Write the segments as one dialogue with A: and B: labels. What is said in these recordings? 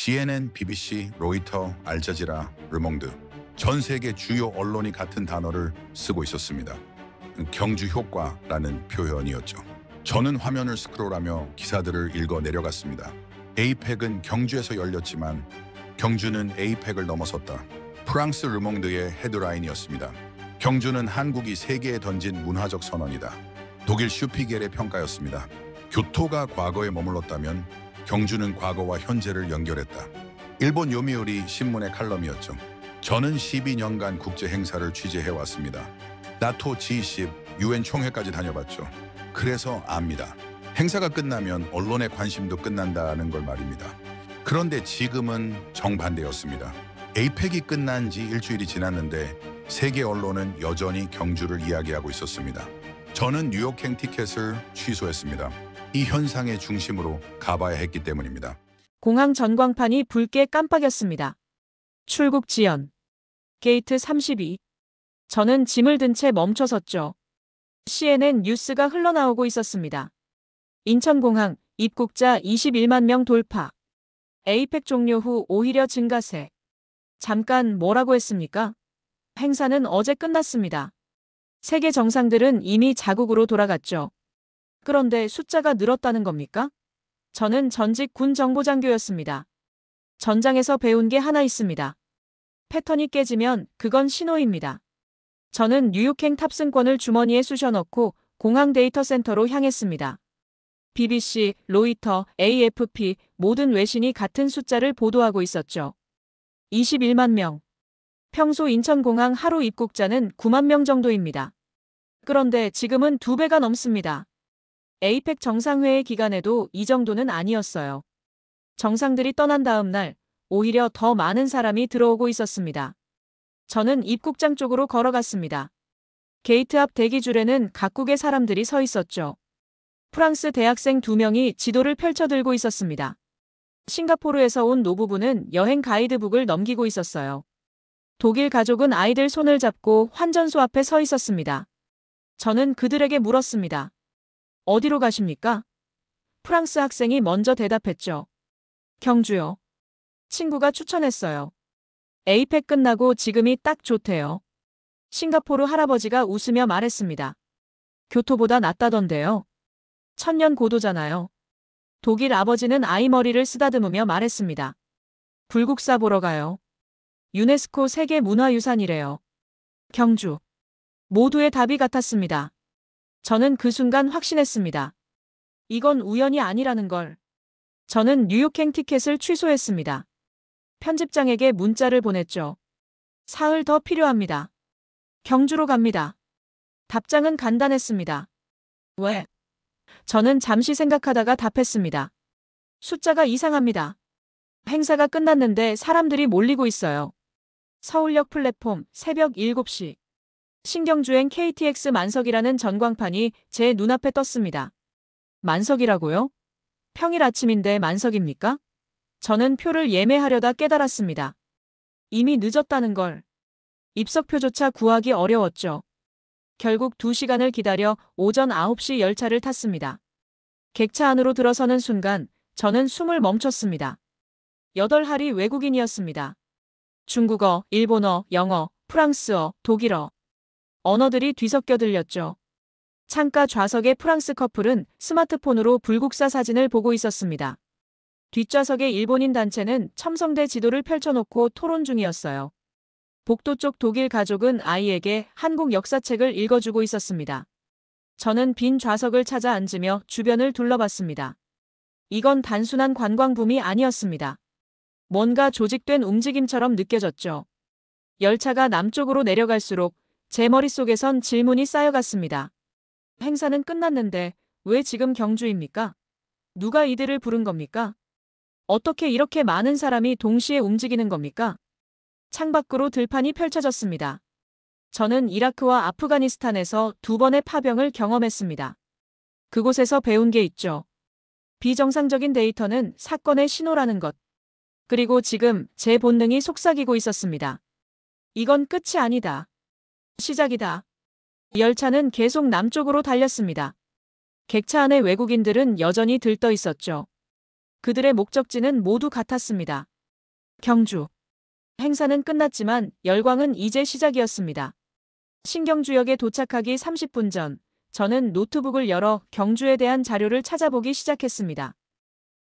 A: CNN, BBC, 로이터, 알자지라, 르몽드 전 세계 주요 언론이 같은 단어를 쓰고 있었습니다. 경주 효과라는 표현이었죠. 저는 화면을 스크롤하며 기사들을 읽어 내려갔습니다. 에이펙은 경주에서 열렸지만 경주는 에이펙을 넘어섰다. 프랑스 르몽드의 헤드라인이었습니다. 경주는 한국이 세계에 던진 문화적 선언이다. 독일 슈피겔의 평가였습니다. 교토가 과거에 머물렀다면 경주는 과거와 현재를 연결했다. 일본 요미우리 신문의 칼럼이었죠. 저는 12년간 국제 행사를 취재해왔습니다. 나토 G20, UN 총회까지 다녀봤죠. 그래서 압니다. 행사가 끝나면 언론의 관심도 끝난다는 걸 말입니다. 그런데 지금은 정반대였습니다. 에이펙이 끝난 지 일주일이 지났는데 세계 언론은 여전히 경주를 이야기하고 있었습니다. 저는 뉴욕행 티켓을 취소했습니다. 이 현상의 중심으로 가봐야 했기 때문입니다.
B: 공항 전광판이 붉게 깜빡였습니다. 출국 지연. 게이트 32. 저는 짐을 든 채 멈춰섰죠. CNN 뉴스가 흘러나오고 있었습니다. 인천공항 입국자 21만 명 돌파. 에이펙 종료 후 오히려 증가세. 잠깐 뭐라고 했습니까? 행사는 어제 끝났습니다. 세계 정상들은 이미 자국으로 돌아갔죠. 그런데 숫자가 늘었다는 겁니까? 저는 전직 군 정보장교였습니다. 전장에서 배운 게 하나 있습니다. 패턴이 깨지면 그건 신호입니다. 저는 뉴욕행 탑승권을 주머니에 쑤셔넣고 공항 데이터 센터로 향했습니다. BBC, 로이터, AFP 모든 외신이 같은 숫자를 보도하고 있었죠. 21만 명. 평소 인천공항 하루 입국자는 9만 명 정도입니다. 그런데 지금은 2배가 넘습니다. 에이펙 정상회의 기간에도 이 정도는 아니었어요. 정상들이 떠난 다음 날 오히려 더 많은 사람이 들어오고 있었습니다. 저는 입국장 쪽으로 걸어갔습니다. 게이트 앞 대기줄에는 각국의 사람들이 서 있었죠. 프랑스 대학생 2명이 지도를 펼쳐들고 있었습니다. 싱가포르에서 온 노부부는 여행 가이드북을 넘기고 있었어요. 독일 가족은 아이들 손을 잡고 환전소 앞에 서 있었습니다. 저는 그들에게 물었습니다. 어디로 가십니까? 프랑스 학생이 먼저 대답했죠. 경주요. 친구가 추천했어요. 에이펙 끝나고 지금이 딱 좋대요. 싱가포르 할아버지가 웃으며 말했습니다. 교토보다 낫다던데요. 천년 고도잖아요. 독일 아버지는 아이 머리를 쓰다듬으며 말했습니다. 불국사 보러 가요. 유네스코 세계문화유산이래요. 경주. 모두의 답이 같았습니다. 저는 그 순간 확신했습니다. 이건 우연이 아니라는 걸. 저는 뉴욕행 티켓을 취소했습니다. 편집장에게 문자를 보냈죠. 사흘 더 필요합니다. 경주로 갑니다. 답장은 간단했습니다. 왜? 저는 잠시 생각하다가 답했습니다. 숫자가 이상합니다. 행사가 끝났는데 사람들이 몰리고 있어요. 서울역 플랫폼 새벽 7시. 신경주행 KTX 만석이라는 전광판이 제 눈앞에 떴습니다. 만석이라고요? 평일 아침인데 만석입니까? 저는 표를 예매하려다 깨달았습니다. 이미 늦었다는 걸. 입석표조차 구하기 어려웠죠. 결국 2시간을 기다려 오전 9시 열차를 탔습니다. 객차 안으로 들어서는 순간 저는 숨을 멈췄습니다. 8할이 외국인이었습니다. 중국어, 일본어, 영어, 프랑스어, 독일어. 언어들이 뒤섞여 들렸죠. 창가 좌석의 프랑스 커플은 스마트폰으로 불국사 사진을 보고 있었습니다. 뒷좌석의 일본인 단체는 첨성대 지도를 펼쳐놓고 토론 중이었어요. 복도 쪽 독일 가족은 아이에게 한국 역사책을 읽어주고 있었습니다. 저는 빈 좌석을 찾아 앉으며 주변을 둘러봤습니다. 이건 단순한 관광붐이 아니었습니다. 뭔가 조직된 움직임처럼 느껴졌죠. 열차가 남쪽으로 내려갈수록 제 머릿속에선 질문이 쌓여갔습니다. 행사는 끝났는데 왜 지금 경주입니까? 누가 이들을 부른 겁니까? 어떻게 이렇게 많은 사람이 동시에 움직이는 겁니까? 창밖으로 들판이 펼쳐졌습니다. 저는 이라크와 아프가니스탄에서 2번의 파병을 경험했습니다. 그곳에서 배운 게 있죠. 비정상적인 데이터는 사건의 신호라는 것. 그리고 지금 제 본능이 속삭이고 있었습니다. 이건 끝이 아니다. 시작이다. 열차는 계속 남쪽으로 달렸습니다. 객차 안의 외국인들은 여전히 들떠 있었죠. 그들의 목적지는 모두 같았습니다. 경주. 행사는 끝났지만 열광은 이제 시작이었습니다. 신경주역에 도착하기 30분 전, 저는 노트북을 열어 경주에 대한 자료를 찾아보기 시작했습니다.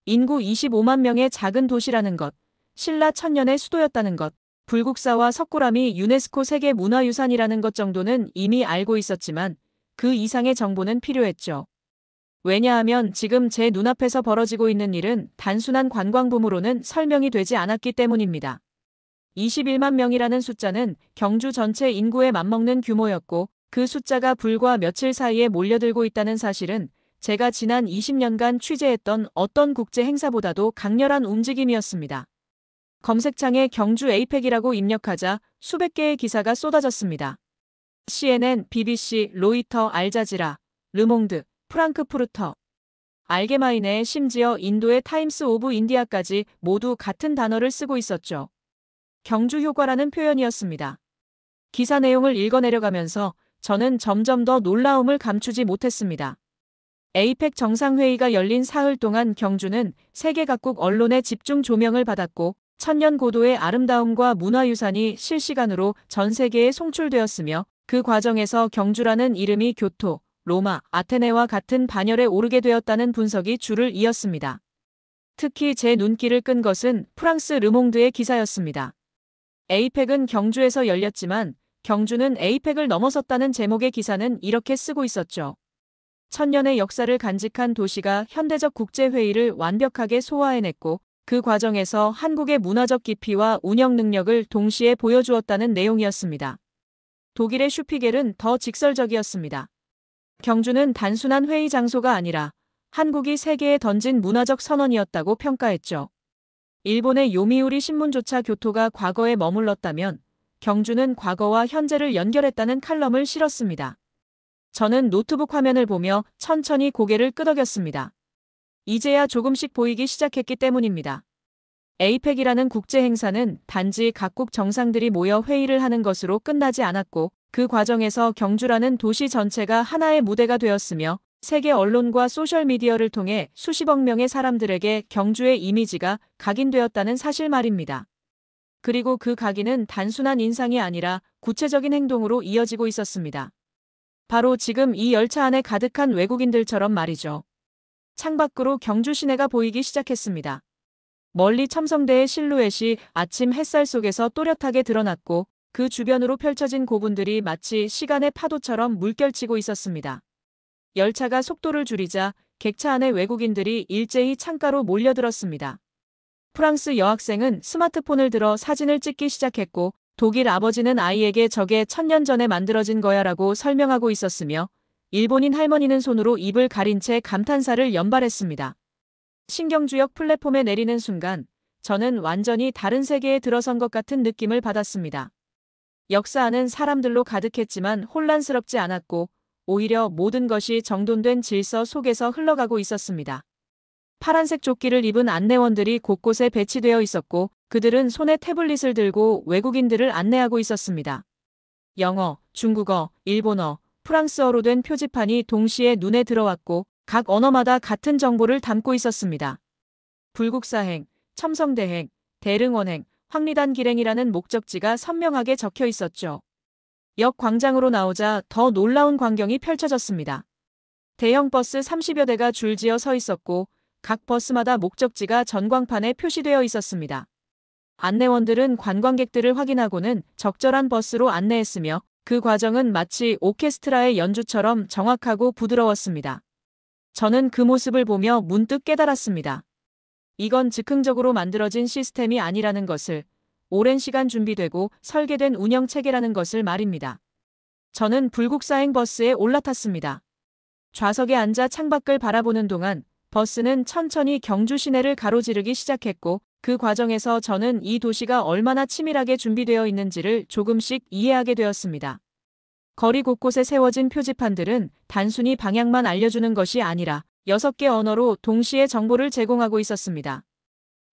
B: 인구 25만 명의 작은 도시라는 것, 신라 천년의 수도였다는 것, 불국사와 석굴암이 유네스코 세계문화유산이라는 것 정도는 이미 알고 있었지만 그 이상의 정보는 필요했죠. 왜냐하면 지금 제 눈앞에서 벌어지고 있는 일은 단순한 관광붐으로는 설명이 되지 않았기 때문입니다. 21만 명이라는 숫자는 경주 전체 인구에 맞먹는 규모였고 그 숫자가 불과 며칠 사이에 몰려들고 있다는 사실은 제가 지난 20년간 취재했던 어떤 국제 행사보다도 강렬한 움직임이었습니다. 검색창에 경주 에이펙이라고 입력하자 수백 개의 기사가 쏟아졌습니다. CNN, BBC, 로이터, 알자지라, 르몽드, 프랑크푸르터, 알게마인에 심지어 인도의 타임스 오브 인디아까지 모두 같은 단어를 쓰고 있었죠. 경주 효과라는 표현이었습니다. 기사 내용을 읽어내려가면서 저는 점점 더 놀라움을 감추지 못했습니다. 에이펙 정상회의가 열린 사흘 동안 경주는 세계 각국 언론의 집중 조명을 받았고 천년 고도의 아름다움과 문화유산이 실시간으로 전 세계에 송출되었으며 그 과정에서 경주라는 이름이 교토, 로마, 아테네와 같은 반열에 오르게 되었다는 분석이 줄을 이었습니다. 특히 제 눈길을 끈 것은 프랑스 르몽드의 기사였습니다. 에이펙은 경주에서 열렸지만 경주는 에이펙을 넘어섰다는 제목의 기사는 이렇게 쓰고 있었죠. 천년의 역사를 간직한 도시가 현대적 국제회의를 완벽하게 소화해냈고 그 과정에서 한국의 문화적 깊이와 운영 능력을 동시에 보여주었다는 내용이었습니다. 독일의 슈피겔은 더 직설적이었습니다. 경주는 단순한 회의 장소가 아니라 한국이 세계에 던진 문화적 선언이었다고 평가했죠. 일본의 요미우리 신문조차 교토가 과거에 머물렀다면 경주는 과거와 현재를 연결했다는 칼럼을 실었습니다. 저는 노트북 화면을 보며 천천히 고개를 끄덕였습니다. 이제야 조금씩 보이기 시작했기 때문입니다. 에이펙이라는 국제 행사는 단지 각국 정상들이 모여 회의를 하는 것으로 끝나지 않았고 그 과정에서 경주라는 도시 전체가 하나의 무대가 되었으며 세계 언론과 소셜미디어를 통해 수십억 명의 사람들에게 경주의 이미지가 각인되었다는 사실 말입니다. 그리고 그 각인은 단순한 인상이 아니라 구체적인 행동으로 이어지고 있었습니다. 바로 지금 이 열차 안에 가득한 외국인들처럼 말이죠. 창밖으로 경주 시내가 보이기 시작했습니다. 멀리 첨성대의 실루엣이 아침 햇살 속에서 또렷하게 드러났고 그 주변으로 펼쳐진 고분들이 마치 시간의 파도처럼 물결치고 있었습니다. 열차가 속도를 줄이자 객차 안의 외국인들이 일제히 창가로 몰려들었습니다. 프랑스 여학생은 스마트폰을 들어 사진을 찍기 시작했고 독일 아버지는 아이에게 저게 1000년 전에 만들어진 거야라고 설명하고 있었으며 일본인 할머니는 손으로 입을 가린 채 감탄사를 연발했습니다. 신경주역 플랫폼에 내리는 순간 저는 완전히 다른 세계에 들어선 것 같은 느낌을 받았습니다. 역사 안은 사람들로 가득했지만 혼란스럽지 않았고 오히려 모든 것이 정돈된 질서 속에서 흘러가고 있었습니다. 파란색 조끼를 입은 안내원들이 곳곳에 배치되어 있었고 그들은 손에 태블릿을 들고 외국인들을 안내하고 있었습니다. 영어, 중국어, 일본어, 프랑스어로 된 표지판이 동시에 눈에 들어왔고 각 언어마다 같은 정보를 담고 있었습니다. 불국사행, 첨성대행, 대릉원행, 황리단 길행이라는 목적지가 선명하게 적혀 있었죠. 역 광장으로 나오자 더 놀라운 광경이 펼쳐졌습니다. 대형 버스 30여 대가 줄지어 서 있었고 각 버스마다 목적지가 전광판에 표시되어 있었습니다. 안내원들은 관광객들을 확인하고는 적절한 버스로 안내했으며 그 과정은 마치 오케스트라의 연주처럼 정확하고 부드러웠습니다. 저는 그 모습을 보며 문득 깨달았습니다. 이건 즉흥적으로 만들어진 시스템이 아니라는 것을, 오랜 시간 준비되고 설계된 운영 체계라는 것을 말입니다. 저는 불국사행 버스에 올라탔습니다. 좌석에 앉아 창밖을 바라보는 동안 버스는 천천히 경주 시내를 가로지르기 시작했고 그 과정에서 저는 이 도시가 얼마나 치밀하게 준비되어 있는지를 조금씩 이해하게 되었습니다. 거리 곳곳에 세워진 표지판들은 단순히 방향만 알려주는 것이 아니라 6개 언어로 동시에 정보를 제공하고 있었습니다.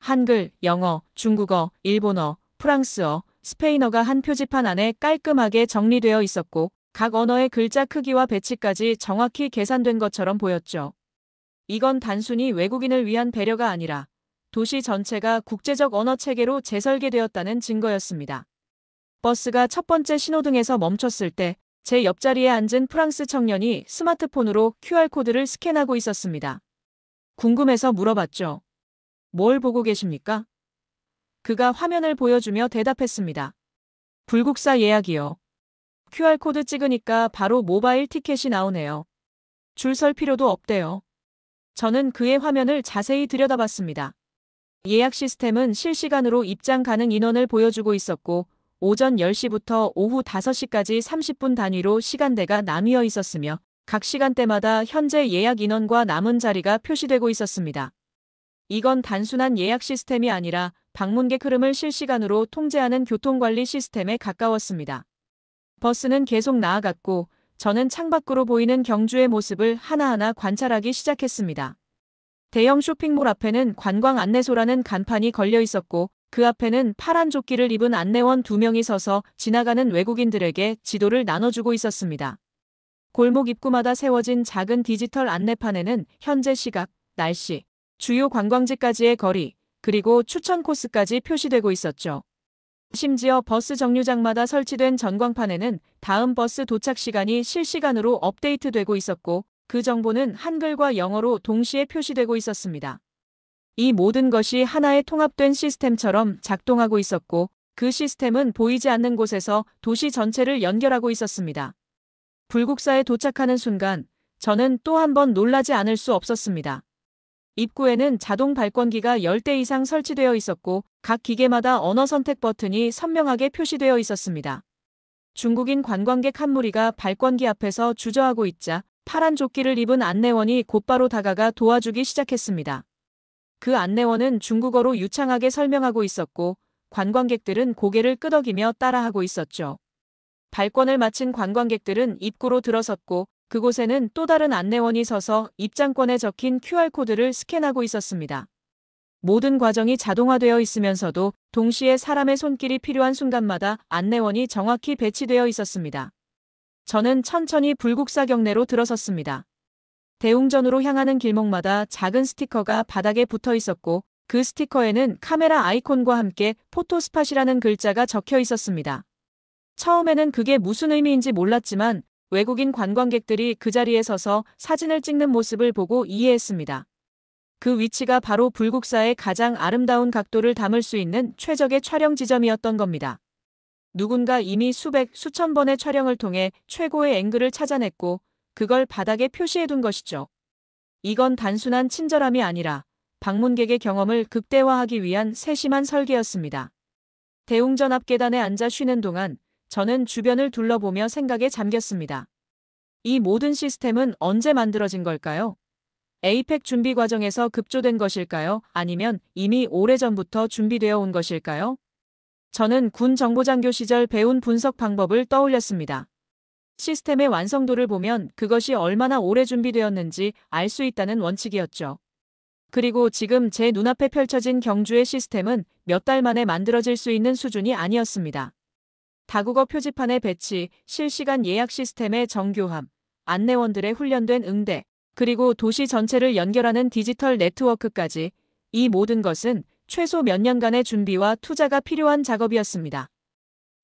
B: 한글, 영어, 중국어, 일본어, 프랑스어, 스페인어가 한 표지판 안에 깔끔하게 정리되어 있었고 각 언어의 글자 크기와 배치까지 정확히 계산된 것처럼 보였죠. 이건 단순히 외국인을 위한 배려가 아니라 도시 전체가 국제적 언어 체계로 재설계되었다는 증거였습니다. 버스가 첫 번째 신호등에서 멈췄을 때 제 옆자리에 앉은 프랑스 청년이 스마트폰으로 QR코드를 스캔하고 있었습니다. 궁금해서 물어봤죠. 뭘 보고 계십니까? 그가 화면을 보여주며 대답했습니다. 불국사 예약이요. QR코드 찍으니까 바로 모바일 티켓이 나오네요. 줄 설 필요도 없대요. 저는 그의 화면을 자세히 들여다봤습니다. 예약 시스템은 실시간으로 입장 가능 인원을 보여주고 있었고 오전 10시부터 오후 5시까지 30분 단위로 시간대가 나뉘어 있었으며 각 시간대마다 현재 예약 인원과 남은 자리가 표시되고 있었습니다. 이건 단순한 예약 시스템이 아니라 방문객 흐름을 실시간으로 통제하는 교통관리 시스템에 가까웠습니다. 버스는 계속 나아갔고 저는 창밖으로 보이는 경주의 모습을 하나하나 관찰하기 시작했습니다. 대형 쇼핑몰 앞에는 관광 안내소라는 간판이 걸려 있었고 그 앞에는 파란 조끼를 입은 안내원 2명이 서서 지나가는 외국인들에게 지도를 나눠주고 있었습니다. 골목 입구마다 세워진 작은 디지털 안내판에는 현재 시각, 날씨, 주요 관광지까지의 거리, 그리고 추천 코스까지 표시되고 있었죠. 심지어 버스 정류장마다 설치된 전광판에는 다음 버스 도착 시간이 실시간으로 업데이트되고 있었고 그 정보는 한글과 영어로 동시에 표시되고 있었습니다. 이 모든 것이 하나의 통합된 시스템처럼 작동하고 있었고 그 시스템은 보이지 않는 곳에서 도시 전체를 연결하고 있었습니다. 불국사에 도착하는 순간 저는 또 한 번 놀라지 않을 수 없었습니다. 입구에는 자동 발권기가 10대 이상 설치되어 있었고 각 기계마다 언어 선택 버튼이 선명하게 표시되어 있었습니다. 중국인 관광객 한 무리가 발권기 앞에서 주저하고 있자 파란 조끼를 입은 안내원이 곧바로 다가가 도와주기 시작했습니다. 그 안내원은 중국어로 유창하게 설명하고 있었고 관광객들은 고개를 끄덕이며 따라하고 있었죠. 발권을 마친 관광객들은 입구로 들어섰고 그곳에는 또 다른 안내원이 서서 입장권에 적힌 QR코드를 스캔하고 있었습니다. 모든 과정이 자동화되어 있으면서도 동시에 사람의 손길이 필요한 순간마다 안내원이 정확히 배치되어 있었습니다. 저는 천천히 불국사 경내로 들어섰습니다. 대웅전으로 향하는 길목마다 작은 스티커가 바닥에 붙어 있었고 그 스티커에는 카메라 아이콘과 함께 포토스팟이라는 글자가 적혀 있었습니다. 처음에는 그게 무슨 의미인지 몰랐지만 외국인 관광객들이 그 자리에 서서 사진을 찍는 모습을 보고 이해했습니다. 그 위치가 바로 불국사의 가장 아름다운 각도를 담을 수 있는 최적의 촬영 지점이었던 겁니다. 누군가 이미 수백, 수천 번의 촬영을 통해 최고의 앵글을 찾아냈고 그걸 바닥에 표시해둔 것이죠. 이건 단순한 친절함이 아니라 방문객의 경험을 극대화하기 위한 세심한 설계였습니다. 대웅전 앞 계단에 앉아 쉬는 동안 저는 주변을 둘러보며 생각에 잠겼습니다. 이 모든 시스템은 언제 만들어진 걸까요? 에이펙 준비 과정에서 급조된 것일까요? 아니면 이미 오래전부터 준비되어 온 것일까요? 저는 군 정보장교 시절 배운 분석 방법을 떠올렸습니다. 시스템의 완성도를 보면 그것이 얼마나 오래 준비되었는지 알 수 있다는 원칙이었죠. 그리고 지금 제 눈앞에 펼쳐진 경주의 시스템은 몇 달 만에 만들어질 수 있는 수준이 아니었습니다. 다국어 표지판의 배치, 실시간 예약 시스템의 정교함, 안내원들의 훈련된 응대, 그리고 도시 전체를 연결하는 디지털 네트워크까지 이 모든 것은 최소 몇 년간의 준비와 투자가 필요한 작업이었습니다.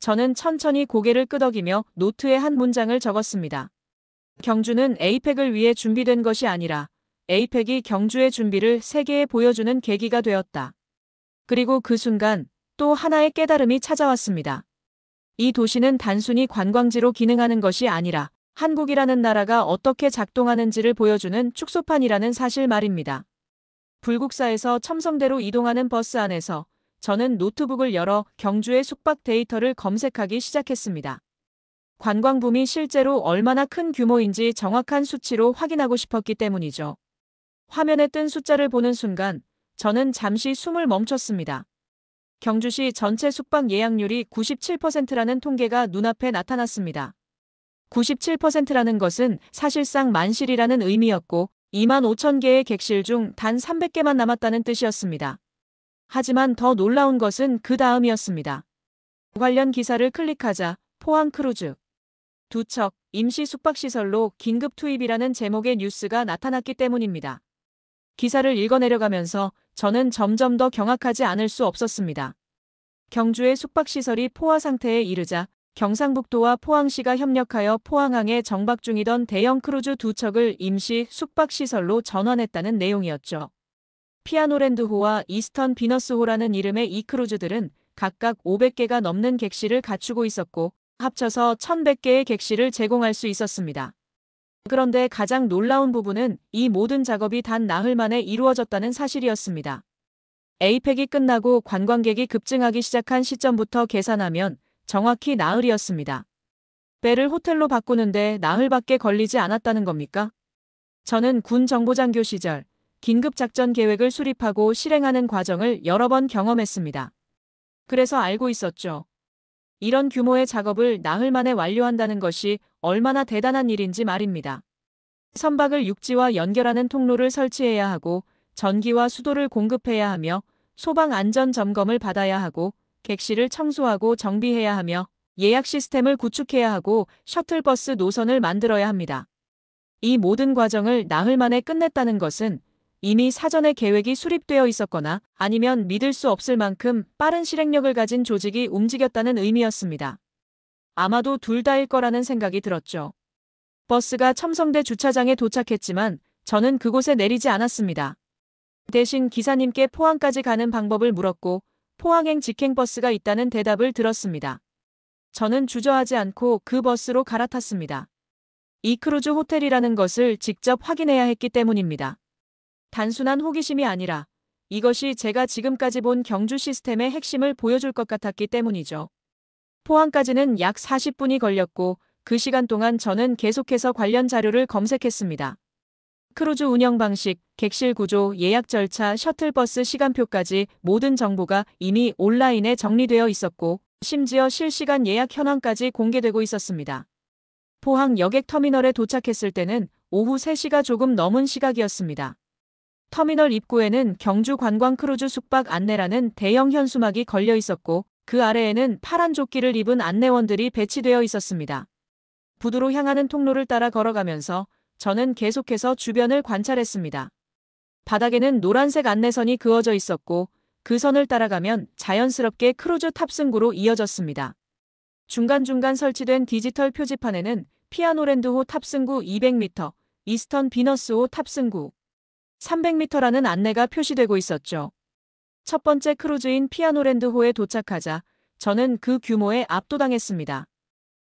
B: 저는 천천히 고개를 끄덕이며 노트에 한 문장을 적었습니다. 경주는 에이펙을 위해 준비된 것이 아니라 에이펙이 경주의 준비를 세계에 보여주는 계기가 되었다. 그리고 그 순간 또 하나의 깨달음이 찾아왔습니다. 이 도시는 단순히 관광지로 기능하는 것이 아니라 한국이라는 나라가 어떻게 작동하는지를 보여주는 축소판이라는 사실 말입니다. 불국사에서 첨성대로 이동하는 버스 안에서 저는 노트북을 열어 경주의 숙박 데이터를 검색하기 시작했습니다. 관광붐이 실제로 얼마나 큰 규모인지 정확한 수치로 확인하고 싶었기 때문이죠. 화면에 뜬 숫자를 보는 순간 저는 잠시 숨을 멈췄습니다. 경주시 전체 숙박 예약률이 97%라는 통계가 눈앞에 나타났습니다. 97%라는 것은 사실상 만실이라는 의미였고 2만 5천 개의 객실 중 단 300개만 남았다는 뜻이었습니다. 하지만 더 놀라운 것은 그 다음이었습니다. 관련 기사를 클릭하자 포항 크루즈 두 척 임시 숙박시설로 긴급 투입이라는 제목의 뉴스가 나타났기 때문입니다. 기사를 읽어내려가면서 저는 점점 더 경악하지 않을 수 없었습니다. 경주의 숙박시설이 포화 상태에 이르자 경상북도와 포항시가 협력하여 포항항에 정박 중이던 대형 크루즈 2척을 임시 숙박시설로 전환했다는 내용이었죠. 피아노랜드호와 이스턴 비너스호라는 이름의 이 크루즈들은 각각 500개가 넘는 객실을 갖추고 있었고 합쳐서 1100개의 객실을 제공할 수 있었습니다. 그런데 가장 놀라운 부분은 이 모든 작업이 단 나흘 만에 이루어졌다는 사실이었습니다. 에이펙이 끝나고 관광객이 급증하기 시작한 시점부터 계산하면 정확히 나흘이었습니다. 배를 호텔로 바꾸는데 나흘밖에 걸리지 않았다는 겁니까? 저는 군 정보장교 시절 긴급작전 계획을 수립하고 실행하는 과정을 여러 번 경험했습니다. 그래서 알고 있었죠. 이런 규모의 작업을 나흘 만에 완료한다는 것이 얼마나 대단한 일인지 말입니다. 선박을 육지와 연결하는 통로를 설치해야 하고 전기와 수도를 공급해야 하며 소방 안전 점검을 받아야 하고 객실을 청소하고 정비해야 하며 예약 시스템을 구축해야 하고 셔틀버스 노선을 만들어야 합니다. 이 모든 과정을 나흘 만에 끝냈다는 것은 이미 사전에 계획이 수립되어 있었거나 아니면 믿을 수 없을 만큼 빠른 실행력을 가진 조직이 움직였다는 의미였습니다. 아마도 둘 다일 거라는 생각이 들었죠. 버스가 첨성대 주차장에 도착했지만 저는 그곳에 내리지 않았습니다. 대신 기사님께 포항까지 가는 방법을 물었고 포항행 직행버스가 있다는 대답을 들었습니다. 저는 주저하지 않고 그 버스로 갈아탔습니다. 이 크루즈 호텔이라는 것을 직접 확인해야 했기 때문입니다. 단순한 호기심이 아니라 이것이 제가 지금까지 본 경주 시스템의 핵심을 보여줄 것 같았기 때문이죠. 포항까지는 약 40분이 걸렸고 그 시간 동안 저는 계속해서 관련 자료를 검색했습니다. 크루즈 운영 방식, 객실 구조, 예약 절차, 셔틀버스 시간표까지 모든 정보가 이미 온라인에 정리되어 있었고 심지어 실시간 예약 현황까지 공개되고 있었습니다. 포항 여객 터미널에 도착했을 때는 오후 3시가 조금 넘은 시각이었습니다. 터미널 입구에는 경주 관광 크루즈 숙박 안내라는 대형 현수막이 걸려 있었고 그 아래에는 파란 조끼를 입은 안내원들이 배치되어 있었습니다. 부두로 향하는 통로를 따라 걸어가면서 저는 계속해서 주변을 관찰했습니다. 바닥에는 노란색 안내선이 그어져 있었고 그 선을 따라가면 자연스럽게 크루즈 탑승구로 이어졌습니다. 중간중간 설치된 디지털 표지판에는 피아노랜드호 탑승구 200m, 이스턴 비너스호 탑승구 300m라는 안내가 표시되고 있었죠. 첫 번째 크루즈인 피아노랜드호에 도착하자 저는 그 규모에 압도당했습니다.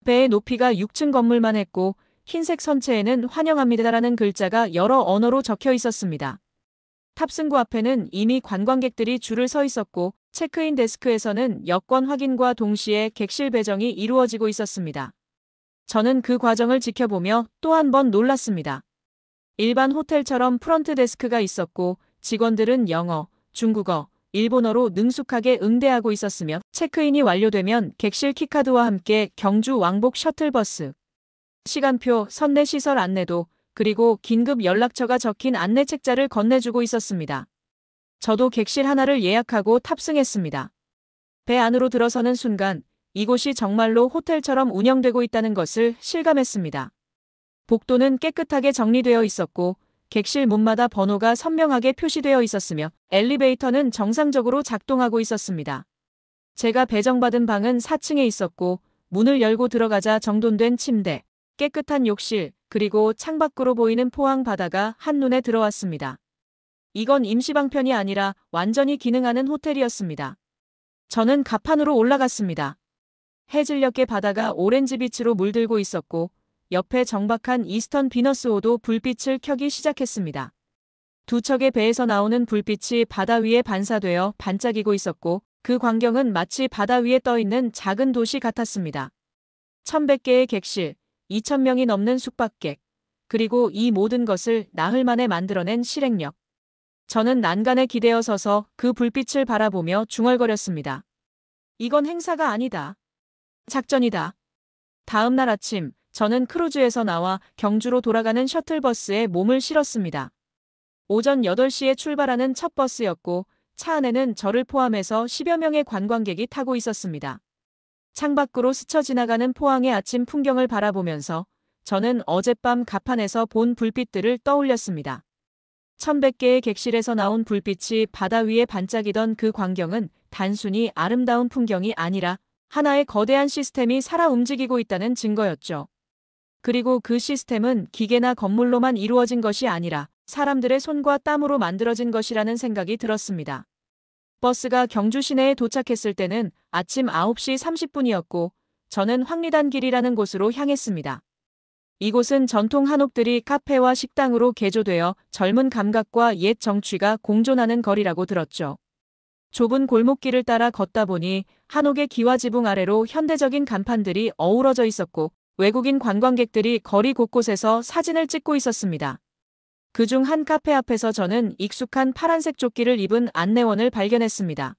B: 배의 높이가 6층 건물만 했고 흰색 선체에는 환영합니다라는 글자가 여러 언어로 적혀 있었습니다. 탑승구 앞에는 이미 관광객들이 줄을 서 있었고 체크인 데스크에서는 여권 확인과 동시에 객실 배정이 이루어지고 있었습니다. 저는 그 과정을 지켜보며 또 한 번 놀랐습니다. 일반 호텔처럼 프런트 데스크가 있었고 직원들은 영어, 중국어, 일본어로 능숙하게 응대하고 있었으며 체크인이 완료되면 객실 키카드와 함께 경주 왕복 셔틀버스, 시간표, 선내 시설 안내도 그리고 긴급 연락처가 적힌 안내 책자를 건네주고 있었습니다. 저도 객실 하나를 예약하고 탑승했습니다. 배 안으로 들어서는 순간 이곳이 정말로 호텔처럼 운영되고 있다는 것을 실감했습니다. 복도는 깨끗하게 정리되어 있었고 객실 문마다 번호가 선명하게 표시되어 있었으며 엘리베이터는 정상적으로 작동하고 있었습니다. 제가 배정받은 방은 4층에 있었고 문을 열고 들어가자 정돈된 침대, 깨끗한 욕실, 그리고 창밖으로 보이는 포항 바다가 한눈에 들어왔습니다. 이건 임시방편이 아니라 완전히 기능하는 호텔이었습니다. 저는 갑판으로 올라갔습니다. 해질녘의 바다가 오렌지빛으로 물들고 있었고 옆에 정박한 이스턴 비너스호도 불빛을 켜기 시작했습니다. 두 척의 배에서 나오는 불빛이 바다 위에 반사되어 반짝이고 있었고 그 광경은 마치 바다 위에 떠있는 작은 도시 같았습니다. 1100개의 객실, 2000명이 넘는 숙박객, 그리고 이 모든 것을 나흘 만에 만들어낸 실행력. 저는 난간에 기대어 서서 그 불빛을 바라보며 중얼거렸습니다. 이건 행사가 아니다. 작전이다. 다음 날 아침, 저는 크루즈에서 나와 경주로 돌아가는 셔틀버스에 몸을 실었습니다. 오전 8시에 출발하는 첫 버스였고 차 안에는 저를 포함해서 10여 명의 관광객이 타고 있었습니다. 창밖으로 스쳐 지나가는 포항의 아침 풍경을 바라보면서 저는 어젯밤 갑판에서 본 불빛들을 떠올렸습니다. 1100개의 객실에서 나온 불빛이 바다 위에 반짝이던 그 광경은 단순히 아름다운 풍경이 아니라 하나의 거대한 시스템이 살아 움직이고 있다는 증거였죠. 그리고 그 시스템은 기계나 건물로만 이루어진 것이 아니라 사람들의 손과 땀으로 만들어진 것이라는 생각이 들었습니다. 버스가 경주 시내에 도착했을 때는 아침 9시 30분이었고 저는 황리단길이라는 곳으로 향했습니다. 이곳은 전통 한옥들이 카페와 식당으로 개조되어 젊은 감각과 옛 정취가 공존하는 거리라고 들었죠. 좁은 골목길을 따라 걷다 보니 한옥의 기와 지붕 아래로 현대적인 간판들이 어우러져 있었고 외국인 관광객들이 거리 곳곳에서 사진을 찍고 있었습니다. 그중 한 카페 앞에서 저는 익숙한 파란색 조끼를 입은 안내원을 발견했습니다.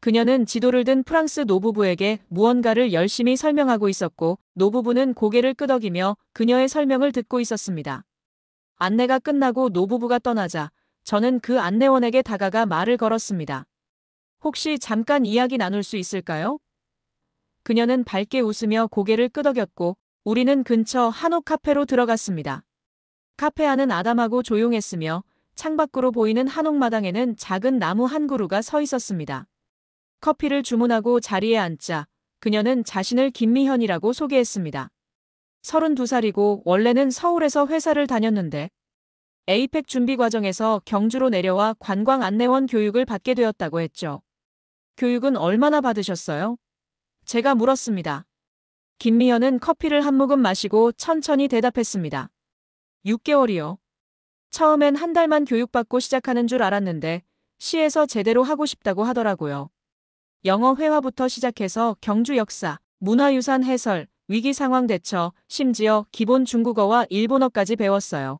B: 그녀는 지도를 든 프랑스 노부부에게 무언가를 열심히 설명하고 있었고 노부부는 고개를 끄덕이며 그녀의 설명을 듣고 있었습니다. 안내가 끝나고 노부부가 떠나자 저는 그 안내원에게 다가가 말을 걸었습니다. 혹시 잠깐 이야기 나눌 수 있을까요? 그녀는 밝게 웃으며 고개를 끄덕였고 우리는 근처 한옥 카페로 들어갔습니다. 카페 안은 아담하고 조용했으며 창밖으로 보이는 한옥 마당에는 작은 나무 한 그루가 서 있었습니다. 커피를 주문하고 자리에 앉자 그녀는 자신을 김미현이라고 소개했습니다. 32살이고 원래는 서울에서 회사를 다녔는데 에이펙 준비 과정에서 경주로 내려와 관광 안내원 교육을 받게 되었다고 했죠. 교육은 얼마나 받으셨어요? 제가 물었습니다. 김미현은 커피를 한 모금 마시고 천천히 대답했습니다. 6개월이요. 처음엔 한 달만 교육받고 시작하는 줄 알았는데 시에서 제대로 하고 싶다고 하더라고요. 영어 회화부터 시작해서 경주 역사, 문화유산 해설, 위기 상황 대처, 심지어 기본 중국어와 일본어까지 배웠어요.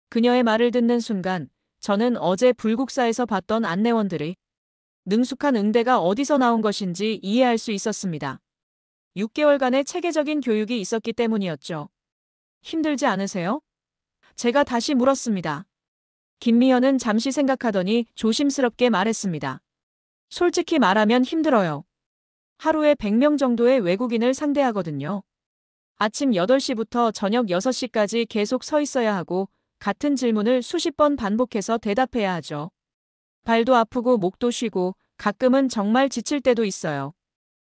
B: 그녀의 말을 듣는 순간 저는 어제 불국사에서 봤던 안내원들의 능숙한 응대가 어디서 나온 것인지 이해할 수 있었습니다. 6개월간의 체계적인 교육이 있었기 때문이었죠. 힘들지 않으세요? 제가 다시 물었습니다. 김미연은 잠시 생각하더니 조심스럽게 말했습니다. 솔직히 말하면 힘들어요. 하루에 100명 정도의 외국인을 상대하거든요. 아침 8시부터 저녁 6시까지 계속 서 있어야 하고 같은 질문을 수십 번 반복해서 대답해야 하죠. 발도 아프고 목도 쉬고 가끔은 정말 지칠 때도 있어요.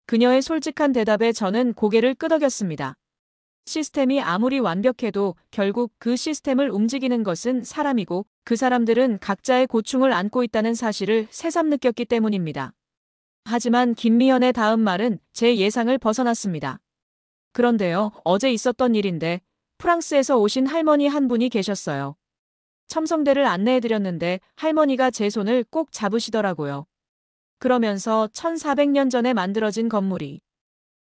B: 그녀의 솔직한 대답에 저는 고개를 끄덕였습니다. 시스템이 아무리 완벽해도 결국 그 시스템을 움직이는 것은 사람이고 그 사람들은 각자의 고충을 안고 있다는 사실을 새삼 느꼈기 때문입니다. 하지만 김미연의 다음 말은 제 예상을 벗어났습니다. 그런데요, 어제 있었던 일인데 프랑스에서 오신 할머니 한 분이 계셨어요. 첨성대를 안내해드렸는데 할머니가 제 손을 꼭 잡으시더라고요. 그러면서 1400년 전에 만들어진 건물이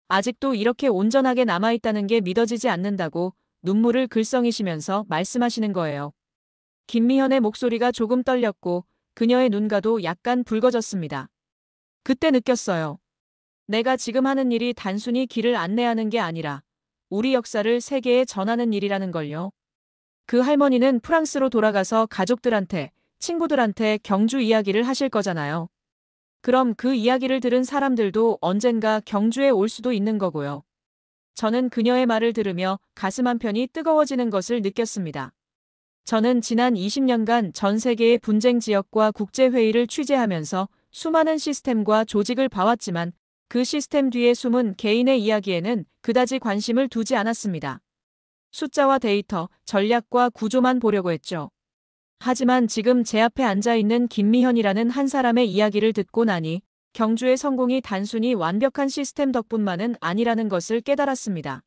B: 아직도 이렇게 온전하게 남아있다는 게 믿어지지 않는다고 눈물을 글썽이시면서 말씀하시는 거예요. 김미현의 목소리가 조금 떨렸고 그녀의 눈가도 약간 붉어졌습니다. 그때 느꼈어요. 내가 지금 하는 일이 단순히 길을 안내하는 게 아니라 우리 역사를 세계에 전하는 일이라는 걸요. 그 할머니는 프랑스로 돌아가서 가족들한테, 친구들한테 경주 이야기를 하실 거잖아요. 그럼 그 이야기를 들은 사람들도 언젠가 경주에 올 수도 있는 거고요. 저는 그녀의 말을 들으며 가슴 한편이 뜨거워지는 것을 느꼈습니다. 저는 지난 20년간 전 세계의 분쟁 지역과 국제회의를 취재하면서 수많은 시스템과 조직을 봐왔지만 그 시스템 뒤에 숨은 개인의 이야기에는 그다지 관심을 두지 않았습니다. 숫자와 데이터, 전략과 구조만 보려고 했죠. 하지만 지금 제 앞에 앉아있는 김미현이라는 한 사람의 이야기를 듣고 나니 경주의 성공이 단순히 완벽한 시스템 덕분만은 아니라는 것을 깨달았습니다.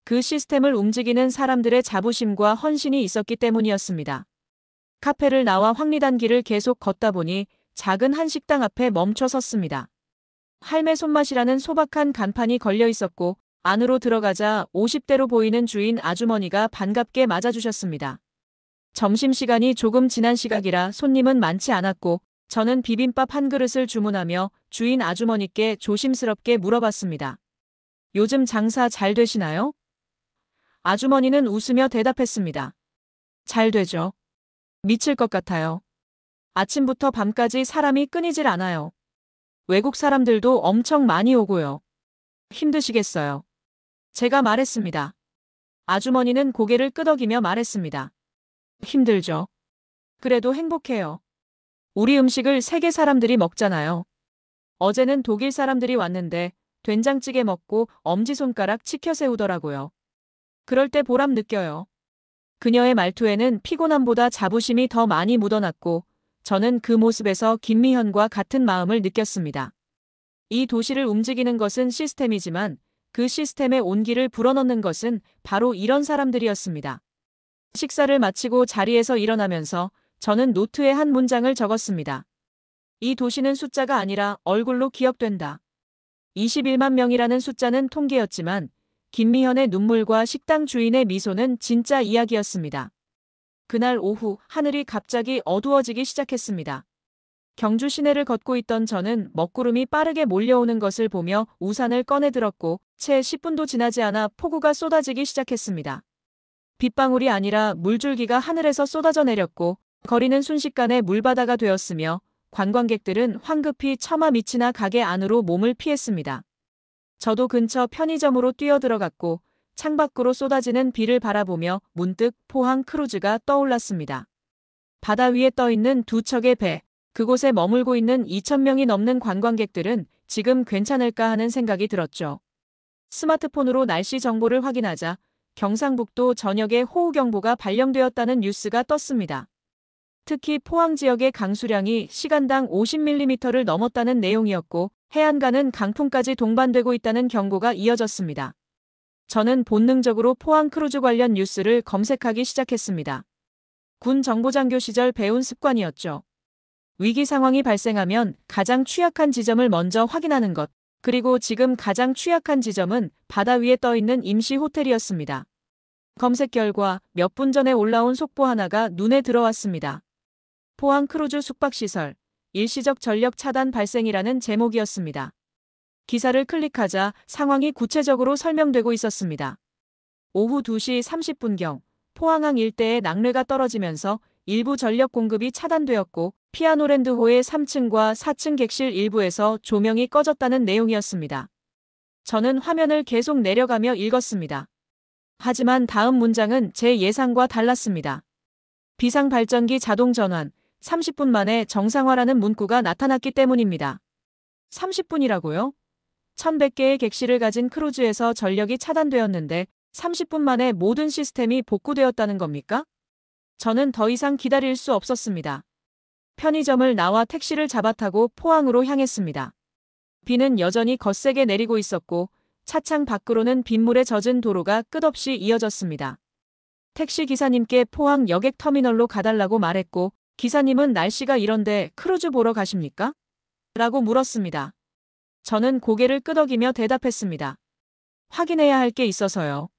B: 그 시스템을 움직이는 사람들의 자부심과 헌신이 있었기 때문이었습니다. 카페를 나와 황리단길을 계속 걷다 보니 작은 한 식당 앞에 멈춰 섰습니다. 할매 손맛이라는 소박한 간판이 걸려 있었고 안으로 들어가자 50대로 보이는 주인 아주머니가 반갑게 맞아주셨습니다. 점심시간이 조금 지난 시각이라 손님은 많지 않았고 저는 비빔밥 한 그릇을 주문하며 주인 아주머니께 조심스럽게 물어봤습니다. 요즘 장사 잘 되시나요? 아주머니는 웃으며 대답했습니다. 잘 되죠. 미칠 것 같아요. 아침부터 밤까지 사람이 끊이질 않아요. 외국 사람들도 엄청 많이 오고요. 힘드시겠어요. 제가 말했습니다. 아주머니는 고개를 끄덕이며 말했습니다. 힘들죠. 그래도 행복해요. 우리 음식을 세계 사람들이 먹잖아요. 어제는 독일 사람들이 왔는데 된장찌개 먹고 엄지손가락 치켜 세우더라고요. 그럴 때 보람 느껴요. 그녀의 말투에는 피곤함보다 자부심이 더 많이 묻어났고 저는 그 모습에서 김미현과 같은 마음을 느꼈습니다. 이 도시를 움직이는 것은 시스템이지만 그 시스템의 온기를 불어넣는 것은 바로 이런 사람들이었습니다. 식사를 마치고 자리에서 일어나면서 저는 노트에 한 문장을 적었습니다. 이 도시는 숫자가 아니라 얼굴로 기억된다. 21만 명이라는 숫자는 통계였지만 김미현의 눈물과 식당 주인의 미소는 진짜 이야기였습니다. 그날 오후 하늘이 갑자기 어두워지기 시작했습니다. 경주 시내를 걷고 있던 저는 먹구름이 빠르게 몰려오는 것을 보며 우산을 꺼내 들었고 채 10분도 지나지 않아 폭우가 쏟아지기 시작했습니다. 빗방울이 아니라 물줄기가 하늘에서 쏟아져 내렸고 거리는 순식간에 물바다가 되었으며 관광객들은 황급히 처마 밑이나 가게 안으로 몸을 피했습니다. 저도 근처 편의점으로 뛰어들어갔고 창밖으로 쏟아지는 비를 바라보며 문득 포항 크루즈가 떠올랐습니다. 바다 위에 떠있는 두 척의 배, 그곳에 머물고 있는 2,000명이 넘는 관광객들은 지금 괜찮을까 하는 생각이 들었죠. 스마트폰으로 날씨 정보를 확인하자 경상북도 전역에 호우경보가 발령되었다는 뉴스가 떴습니다. 특히 포항 지역의 강수량이 시간당 50mm를 넘었다는 내용이었고 해안가는 강풍까지 동반되고 있다는 경고가 이어졌습니다. 저는 본능적으로 포항 크루즈 관련 뉴스를 검색하기 시작했습니다. 군 정보장교 시절 배운 습관이었죠. 위기 상황이 발생하면 가장 취약한 지점을 먼저 확인하는 것, 그리고 지금 가장 취약한 지점은 바다 위에 떠있는 임시 호텔이었습니다. 검색 결과 몇 분 전에 올라온 속보 하나가 눈에 들어왔습니다. 포항 크루즈 숙박시설, 일시적 전력 차단 발생이라는 제목이었습니다. 기사를 클릭하자 상황이 구체적으로 설명되고 있었습니다. 오후 2시 30분경 포항항 일대에 낙뢰가 떨어지면서 일부 전력 공급이 차단되었고 피아노랜드호의 3층과 4층 객실 일부에서 조명이 꺼졌다는 내용이었습니다. 저는 화면을 계속 내려가며 읽었습니다. 하지만 다음 문장은 제 예상과 달랐습니다. 비상발전기 자동 전환, 30분 만에 정상화라는 문구가 나타났기 때문입니다. 30분이라고요? 1,100개의 객실을 가진 크루즈에서 전력이 차단되었는데 30분 만에 모든 시스템이 복구되었다는 겁니까? 저는 더 이상 기다릴 수 없었습니다. 편의점을 나와 택시를 잡아 타고 포항으로 향했습니다. 비는 여전히 거세게 내리고 있었고 차창 밖으로는 빗물에 젖은 도로가 끝없이 이어졌습니다. 택시 기사님께 포항 여객터미널로 가달라고 말했고 기사님은 날씨가 이런데 크루즈 보러 가십니까? 라고 물었습니다. 저는 고개를 끄덕이며 대답했습니다. 확인해야 할 게 있어서요.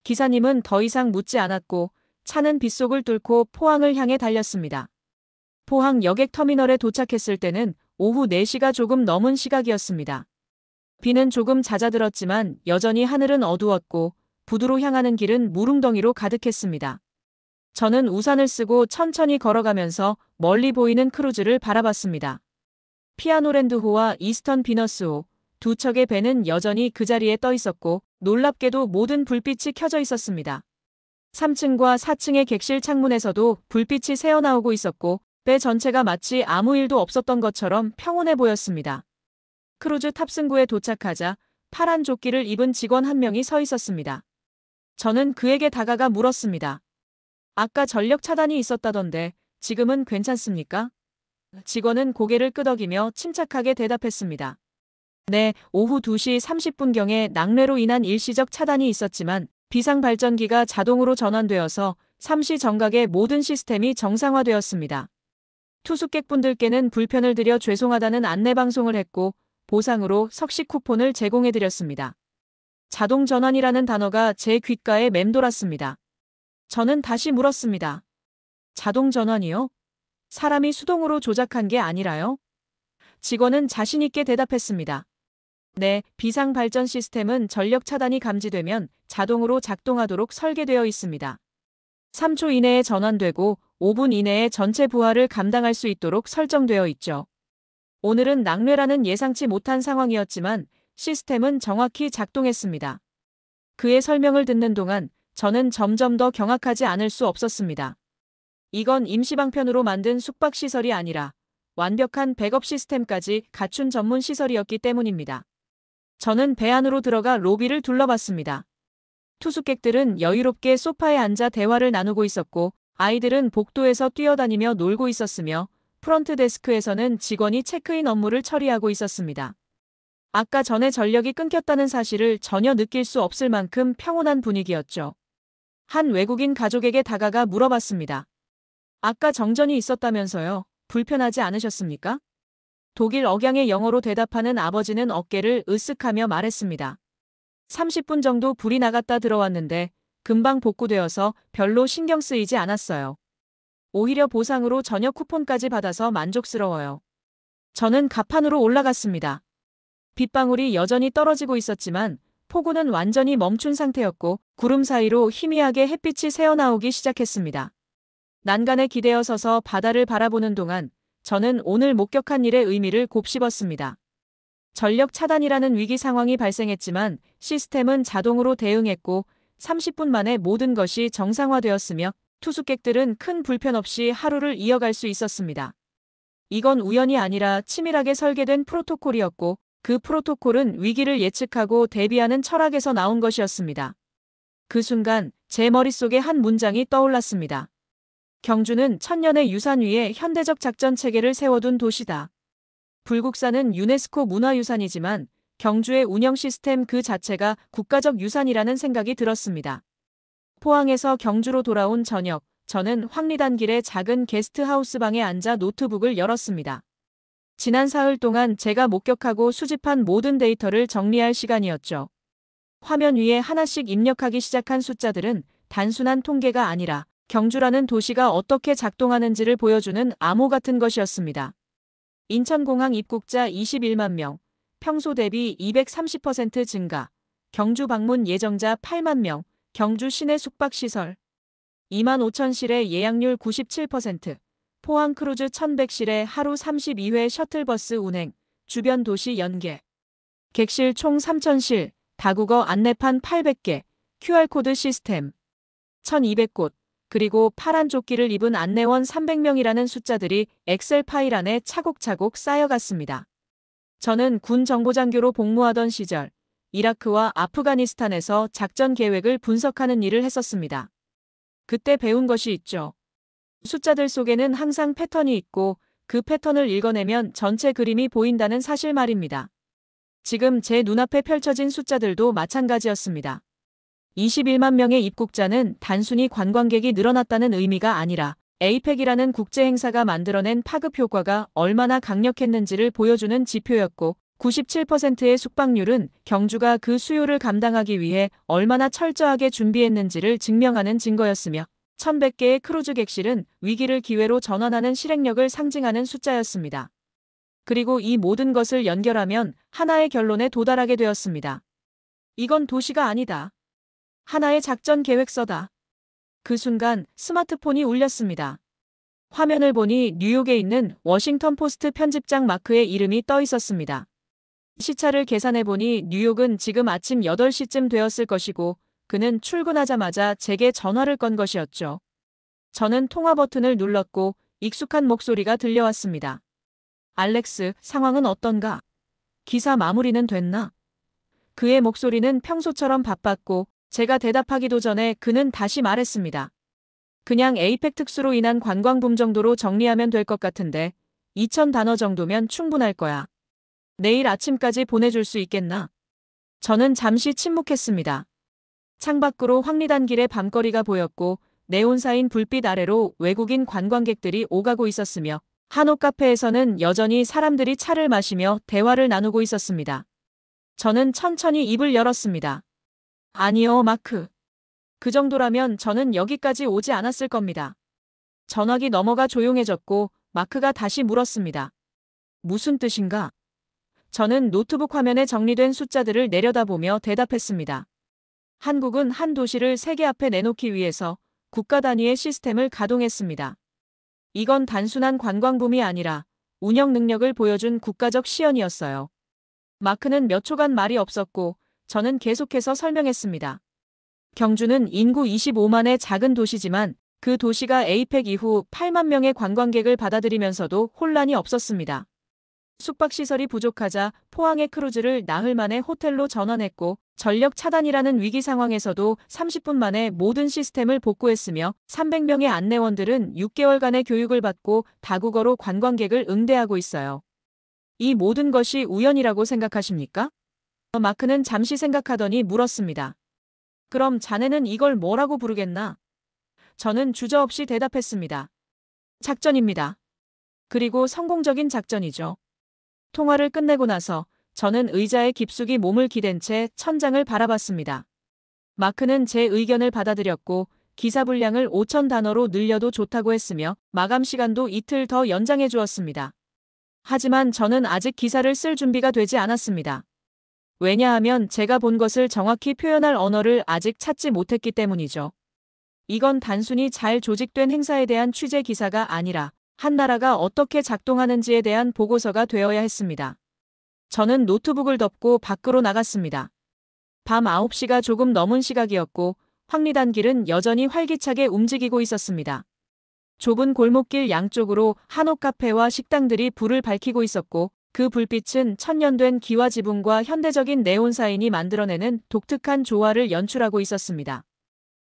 B: 기사님은 더 이상 묻지 않았고 차는 빗속을 뚫고 포항을 향해 달렸습니다. 포항 여객터미널에 도착했을 때는 오후 4시가 조금 넘은 시각이었습니다. 비는 조금 잦아들었지만 여전히 하늘은 어두웠고 부두로 향하는 길은 무릉덩이로 가득했습니다. 저는 우산을 쓰고 천천히 걸어가면서 멀리 보이는 크루즈를 바라봤습니다. 피아노랜드호와 이스턴 비너스호, 두 척의 배는 여전히 그 자리에 떠 있었고 놀랍게도 모든 불빛이 켜져 있었습니다. 3층과 4층의 객실 창문에서도 불빛이 새어나오고 있었고 배 전체가 마치 아무 일도 없었던 것처럼 평온해 보였습니다. 크루즈 탑승구에 도착하자 파란 조끼를 입은 직원 한 명이 서 있었습니다. 저는 그에게 다가가 물었습니다. 아까 전력 차단이 있었다던데 지금은 괜찮습니까? 직원은 고개를 끄덕이며 침착하게 대답했습니다. 네, 오후 2시 30분경에 낙뢰로 인한 일시적 차단이 있었지만 비상발전기가 자동으로 전환되어서 3시 정각에 모든 시스템이 정상화되었습니다. 투숙객분들께는 불편을 드려 죄송하다는 안내방송을 했고 보상으로 석식 쿠폰을 제공해드렸습니다. 자동 전환이라는 단어가 제 귓가에 맴돌았습니다. 저는 다시 물었습니다. 자동 전환이요? 사람이 수동으로 조작한 게 아니라요? 직원은 자신 있게 대답했습니다. 네, 비상발전 시스템은 전력 차단이 감지되면 자동으로 작동하도록 설계되어 있습니다. 3초 이내에 전환되고 5분 이내에 전체 부하를 감당할 수 있도록 설정되어 있죠. 오늘은 낙뢰라는 예상치 못한 상황이었지만 시스템은 정확히 작동했습니다. 그의 설명을 듣는 동안 저는 점점 더 경악하지 않을 수 없었습니다. 이건 임시방편으로 만든 숙박시설이 아니라 완벽한 백업 시스템까지 갖춘 전문 시설이었기 때문입니다. 저는 배 안으로 들어가 로비를 둘러봤습니다. 투숙객들은 여유롭게 소파에 앉아 대화를 나누고 있었고 아이들은 복도에서 뛰어다니며 놀고 있었으며 프런트 데스크에서는 직원이 체크인 업무를 처리하고 있었습니다. 아까 전에 전력이 끊겼다는 사실을 전혀 느낄 수 없을 만큼 평온한 분위기였죠. 한 외국인 가족에게 다가가 물어봤습니다. 아까 정전이 있었다면서요? 불편하지 않으셨습니까? 독일 억양의 영어로 대답하는 아버지는 어깨를 으쓱하며 말했습니다. 30분 정도 불이 나갔다 들어왔는데 금방 복구되어서 별로 신경 쓰이지 않았어요. 오히려 보상으로 저녁 쿠폰까지 받아서 만족스러워요. 저는 갑판으로 올라갔습니다. 빗방울이 여전히 떨어지고 있었지만 폭우는 완전히 멈춘 상태였고 구름 사이로 희미하게 햇빛이 새어나오기 시작했습니다. 난간에 기대어 서서 바다를 바라보는 동안 저는 오늘 목격한 일의 의미를 곱씹었습니다. 전력 차단이라는 위기 상황이 발생했지만 시스템은 자동으로 대응했고 30분 만에 모든 것이 정상화되었으며 투숙객들은 큰 불편 없이 하루를 이어갈 수 있었습니다. 이건 우연이 아니라 치밀하게 설계된 프로토콜이었고 그 프로토콜은 위기를 예측하고 대비하는 철학에서 나온 것이었습니다. 그 순간 제 머릿속에 한 문장이 떠올랐습니다. 경주는 천년의 유산 위에 현대적 작전 체계를 세워둔 도시다. 불국사는 유네스코 문화유산이지만 경주의 운영 시스템 그 자체가 국가적 유산이라는 생각이 들었습니다. 포항에서 경주로 돌아온 저녁, 저는 황리단길의 작은 게스트하우스 방에 앉아 노트북을 열었습니다. 지난 사흘 동안 제가 목격하고 수집한 모든 데이터를 정리할 시간이었죠. 화면 위에 하나씩 입력하기 시작한 숫자들은 단순한 통계가 아니라 경주라는 도시가 어떻게 작동하는지를 보여주는 암호 같은 것이었습니다. 인천공항 입국자 21만 명, 평소 대비 230% 증가, 경주 방문 예정자 8만 명, 경주 시내 숙박시설 2만 5천 실의 예약률 97%, 포항 크루즈 1100실에 하루 32회 셔틀버스 운행, 주변 도시 연계, 객실 총 3,000실, 다국어 안내판 800개, QR코드 시스템 1,200곳, 그리고 파란 조끼를 입은 안내원 300명이라는 숫자들이 엑셀 파일 안에 차곡차곡 쌓여갔습니다. 저는 군 정보장교로 복무하던 시절 이라크와 아프가니스탄에서 작전 계획을 분석하는 일을 했었습니다. 그때 배운 것이 있죠. 숫자들 속에는 항상 패턴이 있고 그 패턴을 읽어내면 전체 그림이 보인다는 사실 말입니다. 지금 제 눈앞에 펼쳐진 숫자들도 마찬가지였습니다. 21만 명의 입국자는 단순히 관광객이 늘어났다는 의미가 아니라 에이펙이라는 국제행사가 만들어낸 파급 효과가 얼마나 강력했는지를 보여주는 지표였고 97%의 숙박률은 경주가 그 수요를 감당하기 위해 얼마나 철저하게 준비했는지를 증명하는 증거였으며 1,100개의 크루즈 객실은 위기를 기회로 전환하는 실행력을 상징하는 숫자였습니다. 그리고 이 모든 것을 연결하면 하나의 결론에 도달하게 되었습니다. 이건 도시가 아니다. 하나의 작전 계획서다. 그 순간 스마트폰이 울렸습니다. 화면을 보니 뉴욕에 있는 워싱턴 포스트 편집장 마크의 이름이 떠 있었습니다. 시차를 계산해보니 뉴욕은 지금 아침 8시쯤 되었을 것이고 그는 출근하자마자 제게 전화를 건 것이었죠. 저는 통화 버튼을 눌렀고 익숙한 목소리가 들려왔습니다. 알렉스, 상황은 어떤가? 기사 마무리는 됐나? 그의 목소리는 평소처럼 바빴고 제가 대답하기도 전에 그는 다시 말했습니다. 그냥 에이펙 특수로 인한 관광붐 정도로 정리하면 될 것 같은데 2,000단어 정도면 충분할 거야. 내일 아침까지 보내줄 수 있겠나? 저는 잠시 침묵했습니다. 창밖으로 황리단길의 밤거리가 보였고 네온사인 불빛 아래로 외국인 관광객들이 오가고 있었으며 한옥 카페에서는 여전히 사람들이 차를 마시며 대화를 나누고 있었습니다. 저는 천천히 입을 열었습니다. 아니요, 마크. 그 정도라면 저는 여기까지 오지 않았을 겁니다. 전화기 너머가 조용해졌고 마크가 다시 물었습니다. 무슨 뜻인가? 저는 노트북 화면에 정리된 숫자들을 내려다보며 대답했습니다. 한국은 한 도시를 세계 앞에 내놓기 위해서 국가 단위의 시스템을 가동했습니다. 이건 단순한 관광붐이 아니라 운영 능력을 보여준 국가적 시연이었어요. 마크는 몇 초간 말이 없었고 저는 계속해서 설명했습니다. 경주는 인구 25만의 작은 도시지만 그 도시가 에이펙 이후 8만 명의 관광객을 받아들이면서도 혼란이 없었습니다. 숙박시설이 부족하자 포항의 크루즈를 나흘 만에 호텔로 전환했고 전력 차단이라는 위기 상황에서도 30분 만에 모든 시스템을 복구했으며 300명의 안내원들은 6개월간의 교육을 받고 다국어로 관광객을 응대하고 있어요. 이 모든 것이 우연이라고 생각하십니까? 마크는 잠시 생각하더니 물었습니다. 그럼 자네는 이걸 뭐라고 부르겠나? 저는 주저없이 대답했습니다. 작전입니다. 그리고 성공적인 작전이죠. 통화를 끝내고 나서 저는 의자에 깊숙이 몸을 기댄 채 천장을 바라봤습니다. 마크는 제 의견을 받아들였고 기사 분량을 5천 단어로 늘려도 좋다고 했으며 마감 시간도 이틀 더 연장해 주었습니다. 하지만 저는 아직 기사를 쓸 준비가 되지 않았습니다. 왜냐하면 제가 본 것을 정확히 표현할 언어를 아직 찾지 못했기 때문이죠. 이건 단순히 잘 조직된 행사에 대한 취재 기사가 아니라 한 나라가 어떻게 작동하는지에 대한 보고서가 되어야 했습니다. 저는 노트북을 덮고 밖으로 나갔습니다. 밤 9시가 조금 넘은 시각이었고 황리단 길은 여전히 활기차게 움직이고 있었습니다. 좁은 골목길 양쪽으로 한옥 카페와 식당들이 불을 밝히고 있었고 그 불빛은 천년된 기와 지붕과 현대적인 네온 사인이 만들어내는 독특한 조화를 연출하고 있었습니다.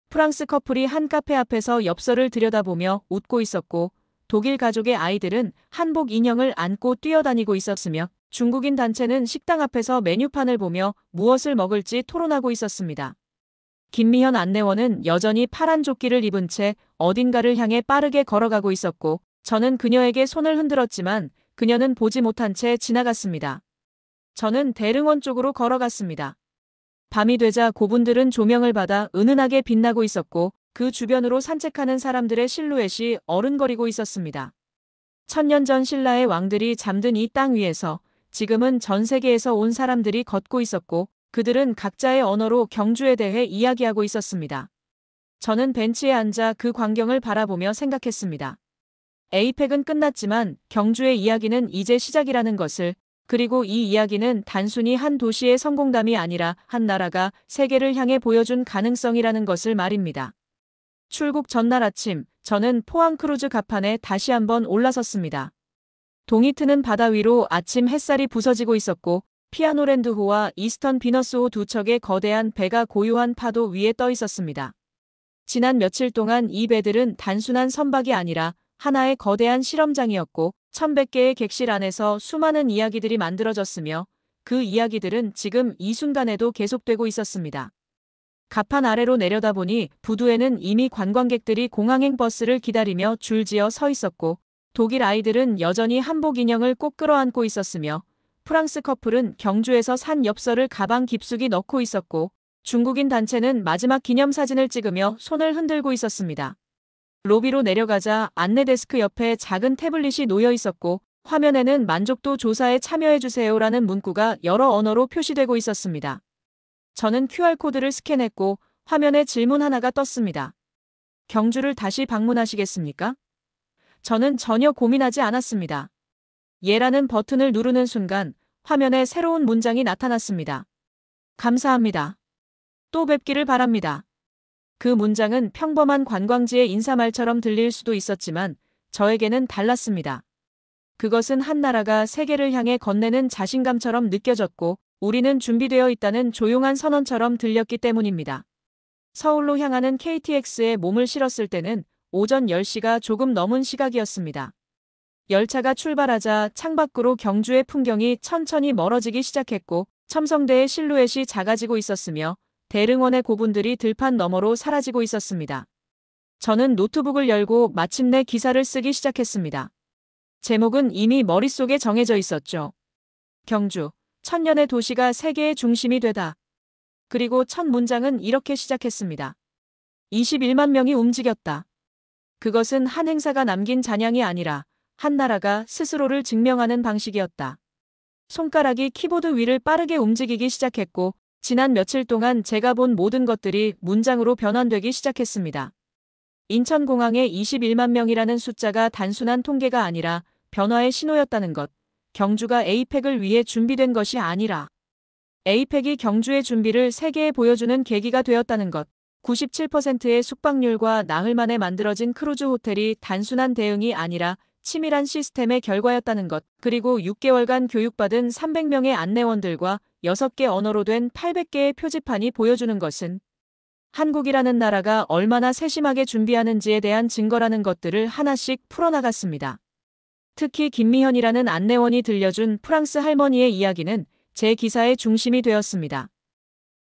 B: 프랑스 커플이 한 카페 앞에서 엽서를 들여다보며 웃고 있었고 독일 가족의 아이들은 한복 인형을 안고 뛰어다니고 있었으며 중국인 단체는 식당 앞에서 메뉴판을 보며 무엇을 먹을지 토론하고 있었습니다. 김미현 안내원은 여전히 파란 조끼를 입은 채 어딘가를 향해 빠르게 걸어가고 있었고 저는 그녀에게 손을 흔들었지만 그녀는 보지 못한 채 지나갔습니다. 저는 대릉원 쪽으로 걸어갔습니다. 밤이 되자 고분들은 조명을 받아 은은하게 빛나고 있었고 그 주변으로 산책하는 사람들의 실루엣이 어른거리고 있었습니다. 1000년 전 신라의 왕들이 잠든 이 땅 위에서 지금은 전 세계에서 온 사람들이 걷고 있었고 그들은 각자의 언어로 경주에 대해 이야기하고 있었습니다. 저는 벤치에 앉아 그 광경을 바라보며 생각했습니다. 에이펙은 끝났지만 경주의 이야기는 이제 시작이라는 것을, 그리고 이 이야기는 단순히 한 도시의 성공담이 아니라 한 나라가 세계를 향해 보여준 가능성이라는 것을 말입니다. 출국 전날 아침, 저는 포항 크루즈 갑판에 다시 한번 올라섰습니다. 동이 트는 바다 위로 아침 햇살이 부서지고 있었고 피아노랜드호와 이스턴 비너스호 두 척의 거대한 배가 고요한 파도 위에 떠 있었습니다. 지난 며칠 동안 이 배들은 단순한 선박이 아니라 하나의 거대한 실험장이었고 1100개의 객실 안에서 수많은 이야기들이 만들어졌으며 그 이야기들은 지금 이 순간에도 계속되고 있었습니다. 갑판 아래로 내려다보니 부두에는 이미 관광객들이 공항행 버스를 기다리며 줄지어 서 있었고 독일 아이들은 여전히 한복 인형을 꼭 끌어안고 있었으며 프랑스 커플은 경주에서 산 엽서를 가방 깊숙이 넣고 있었고 중국인 단체는 마지막 기념사진을 찍으며 손을 흔들고 있었습니다. 로비로 내려가자 안내 데스크 옆에 작은 태블릿이 놓여 있었고 화면에는 만족도 조사에 참여해주세요라는 문구가 여러 언어로 표시되고 있었습니다. 저는 QR코드를 스캔했고 화면에 질문 하나가 떴습니다. 경주를 다시 방문하시겠습니까? 저는 전혀 고민하지 않았습니다. 예라는 버튼을 누르는 순간 화면에 새로운 문장이 나타났습니다. 감사합니다. 또 뵙기를 바랍니다. 그 문장은 평범한 관광지의 인사말처럼 들릴 수도 있었지만 저에게는 달랐습니다. 그것은 한 나라가 세계를 향해 건네는 자신감처럼 느껴졌고 우리는 준비되어 있다는 조용한 선언처럼 들렸기 때문입니다. 서울로 향하는 KTX에 몸을 실었을 때는 오전 10시가 조금 넘은 시각이었습니다. 열차가 출발하자 창밖으로 경주의 풍경이 천천히 멀어지기 시작했고 첨성대의 실루엣이 작아지고 있었으며 대릉원의 고분들이 들판 너머로 사라지고 있었습니다. 저는 노트북을 열고 마침내 기사를 쓰기 시작했습니다. 제목은 이미 머릿속에 정해져 있었죠. 경주, 천년의 도시가 세계의 중심이 되다. 그리고 첫 문장은 이렇게 시작했습니다. 21만 명이 움직였다. 그것은 한 행사가 남긴 잔향이 아니라 한 나라가 스스로를 증명하는 방식이었다. 손가락이 키보드 위를 빠르게 움직이기 시작했고 지난 며칠 동안 제가 본 모든 것들이 문장으로 변환되기 시작했습니다. 인천공항에 21만 명이라는 숫자가 단순한 통계가 아니라 변화의 신호였다는 것. 경주가 에이펙을 위해 준비된 것이 아니라 에이펙이 경주의 준비를 세계에 보여주는 계기가 되었다는 것. 97%의 숙박률과 나흘 만에 만들어진 크루즈 호텔이 단순한 대응이 아니라 치밀한 시스템의 결과였다는 것, 그리고 6개월간 교육받은 300명의 안내원들과 6개 언어로 된 800개의 표지판이 보여주는 것은 한국이라는 나라가 얼마나 세심하게 준비하는지에 대한 증거라는 것들을 하나씩 풀어나갔습니다. 특히 김미현이라는 안내원이 들려준 프랑스 할머니의 이야기는 제 기사의 중심이 되었습니다.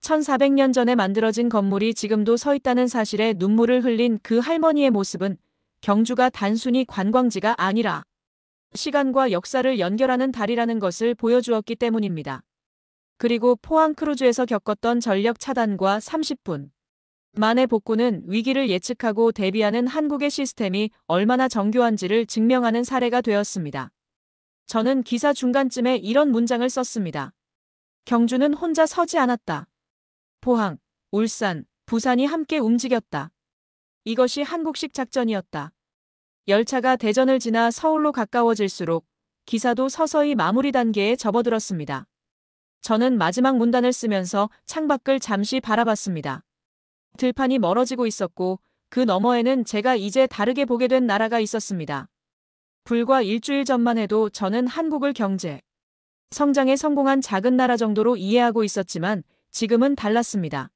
B: 1400년 전에 만들어진 건물이 지금도 서 있다는 사실에 눈물을 흘린 그 할머니의 모습은 경주가 단순히 관광지가 아니라 시간과 역사를 연결하는 다리라는 것을 보여주었기 때문입니다. 그리고 포항 크루즈에서 겪었던 전력 차단과 30분 만의 복구는 위기를 예측하고 대비하는 한국의 시스템이 얼마나 정교한지를 증명하는 사례가 되었습니다. 저는 기사 중간쯤에 이런 문장을 썼습니다. 경주는 혼자 서지 않았다. 포항, 울산, 부산이 함께 움직였다. 이것이 한국식 작전이었다. 열차가 대전을 지나 서울로 가까워질수록 기사도 서서히 마무리 단계에 접어들었습니다. 저는 마지막 문단을 쓰면서 창밖을 잠시 바라봤습니다. 들판이 멀어지고 있었고 그 너머에는 제가 이제 다르게 보게 된 나라가 있었습니다. 불과 일주일 전만 해도 저는 한국을 경제 성장에 성공한 작은 나라 정도로 이해하고 있었지만 지금은 달랐습니다.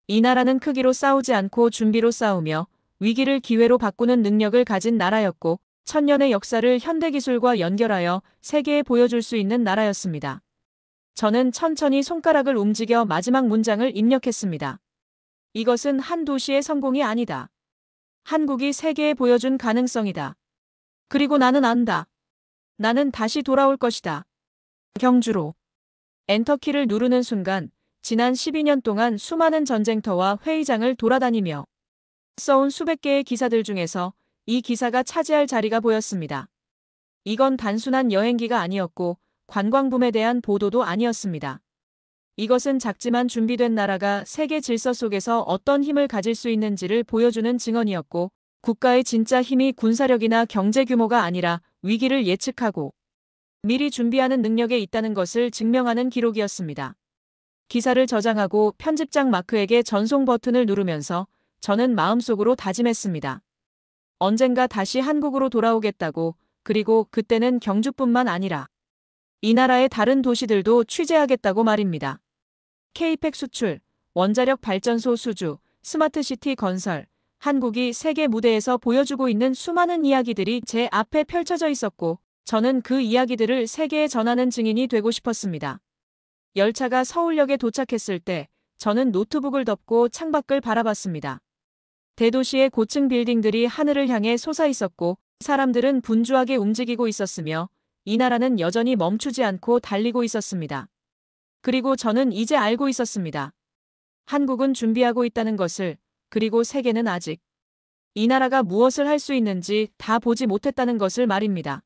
B: 이 나라는 크기로 싸우지 않고 준비로 싸우며 위기를 기회로 바꾸는 능력을 가진 나라였고 1000년의 역사를 현대기술과 연결하여 세계에 보여줄 수 있는 나라였습니다. 저는 천천히 손가락을 움직여 마지막 문장을 입력했습니다. 이것은 한 도시의 성공이 아니다. 한국이 세계에 보여준 가능성이다. 그리고 나는 안다. 나는 다시 돌아올 것이다. 경주로. 엔터키를 누르는 순간 지난 12년 동안 수많은 전쟁터와 회의장을 돌아다니며 써온 수백 개의 기사들 중에서 이 기사가 차지할 자리가 보였습니다. 이건 단순한 여행기가 아니었고 관광붐에 대한 보도도 아니었습니다. 이것은 작지만 준비된 나라가 세계 질서 속에서 어떤 힘을 가질 수 있는지를 보여주는 증언이었고 국가의 진짜 힘이 군사력이나 경제 규모가 아니라 위기를 예측하고 미리 준비하는 능력에 있다는 것을 증명하는 기록이었습니다. 기사를 저장하고 편집장 마크에게 전송 버튼을 누르면서 저는 마음속으로 다짐했습니다. 언젠가 다시 한국으로 돌아오겠다고, 그리고 그때는 경주뿐만 아니라 이 나라의 다른 도시들도 취재하겠다고 말입니다. K-팩 수출, 원자력 발전소 수주, 스마트시티 건설, 한국이 세계 무대에서 보여주고 있는 수많은 이야기들이 제 앞에 펼쳐져 있었고 저는 그 이야기들을 세계에 전하는 증인이 되고 싶었습니다. 열차가 서울역에 도착했을 때 저는 노트북을 덮고 창밖을 바라봤습니다. 대도시의 고층 빌딩들이 하늘을 향해 솟아 있었고 사람들은 분주하게 움직이고 있었으며 이 나라는 여전히 멈추지 않고 달리고 있었습니다. 그리고 저는 이제 알고 있었습니다. 한국은 준비하고 있다는 것을, 그리고 세계는 아직 이 나라가 무엇을 할 수 있는지 다 보지 못했다는 것을 말입니다.